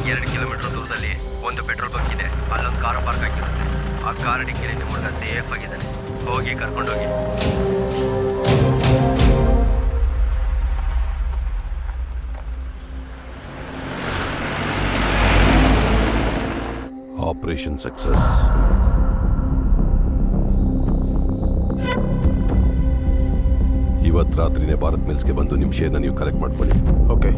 2 kilometre ದೂರದಲ್ಲಿ ಒಂದು petrol bunk ಇದೆ. ಅಲ್ಲೊಂದು ಕಾರು ಪಾರ್ಕ್ ಆಗಿರುತ್ತೆ. ಆ ಕಾರ್ ಡಿಕ್ಕಿಯಲ್ಲಿ ನಿಮ್ಮ ಹುಡುಗ ಸೇಫ್ ಆಗಿದ್ದಾನೆ. ಹೋಗಿ ಕರ್ಕೊಂಡೋಗಿ. Operation success. ಇವತ್ತು ರಾತ್ರಿನೇ ಭಾರತ್ ಮಿಲ್ಸ್ಗೆ ಬಂದು ನಿಮ್ಮ ಶೇರ್ನ ನೀವು ಕಲೆಕ್ಟ್ ಮಾಡ್ಕೊಳ್ಳಿ. ಓಕೆ.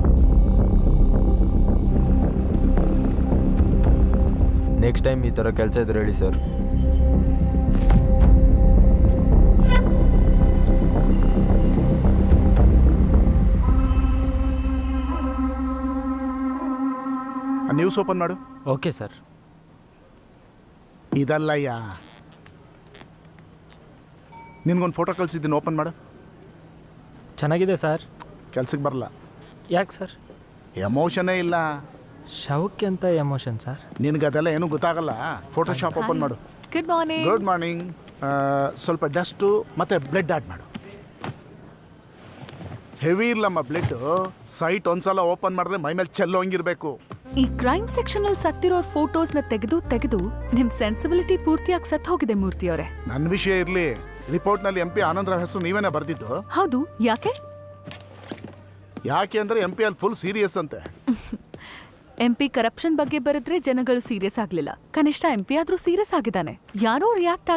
ನೆಕ್ಸ್ಟ್ ಟೈಮ್ ಈ ಥರ ಕೆಲಸ ಇದ್ರೆ ಹೇಳಿ ಸರ್. ನ್ಯೂಸ್ ಓಪನ್ ಮಾಡು. Okay sir. ಇದಲ್ಲಯ್ಯ, ನಿನ್ಗೊಂದು ಫೋಟೋ ಕಳಿಸಿದ್ದೀನಿ, ಓಪನ್ ಮಾಡು. ಚೆನ್ನಾಗಿದೆ ಸರ್. ಕೆಲ್ಸಕ್ಕೆ ಬರಲ್ಲ. ಯಾಕೆ ಸರ್? ಎಮೋಷನೇ ಇಲ್ಲ. ಶವಕ್ಕೆ ಅಂತ ಎಮೋಷನ್ ಸರ್. ನಿನಗೆ ಅದೆಲ್ಲ ಏನೂ ಗೊತ್ತಾಗಲ್ಲ. ಫೋಟೋಶಾಪ್ ಓಪನ್ ಮಾಡು. Good morning. Good morning. ಸ್ವಲ್ಪ ಡಸ್ಟು ಮತ್ತು ಬ್ಲಡ್ ಆ್ಯಡ್ ಮಾಡು. ಹೆವಿ ಇರ್ಲಮ್ಮ ಬ್ಲಡ್. ಸೈಟ್ ಒಂದ್ಸಲ ಓಪನ್ ಮಾಡಿದ್ರೆ ಮೈ ಮೇಲೆ ಚೆಲ್ಲೋಂಗಿರ್ಬೇಕು. ಈ ಕ್ರೈಮ್ ಸೆಕ್ಷನ್ ಅಲ್ಲಿ ಸತ್ತಿರೋರ್ ಫೋಟೋಸ್ ನ ತೆಗೆದು ನಿಮ್ ಸೆನ್ಸಿಬಿಲಿಟಿ ಪೂರ್ತಿಯಾಗಿ ಸತ್ ಹೋಗಿದೆ ಮೂರ್ತಿ ಅವರೇ. ನನ್ನ ವಿಷಯ ಇರ್ಲಿ, ರಿಪೋರ್ಟ್ ನಲ್ಲಿ MP ಆನಂದರಾವ್ ಹೆಸರು ನೀವೇನೇ ಬರ್ದಿದ್ದು? ಹೌದು. ಯಾಕೆ ಅಂದ್ರೆ MP ಅಲ್ಲಿ ಫುಲ್ ಸೀರಿಯಸ್ ಅಂತೆ. MP ಕರಪ್ಷನ್ ಬಗ್ಗೆ ಬರೆದ್ರೆ ಜನಗಳು ಸೀರಿಯಸ್ ಆಗ್ಲಿಲ್ಲ. ಕನಿಷ್ಠ MP ಆದ್ರೂ ಸೀರಿಯಸ್ ಆಗಿದ್ದಾನೆ. ಯಾರೋ ರಿಯಾಕ್ಟ್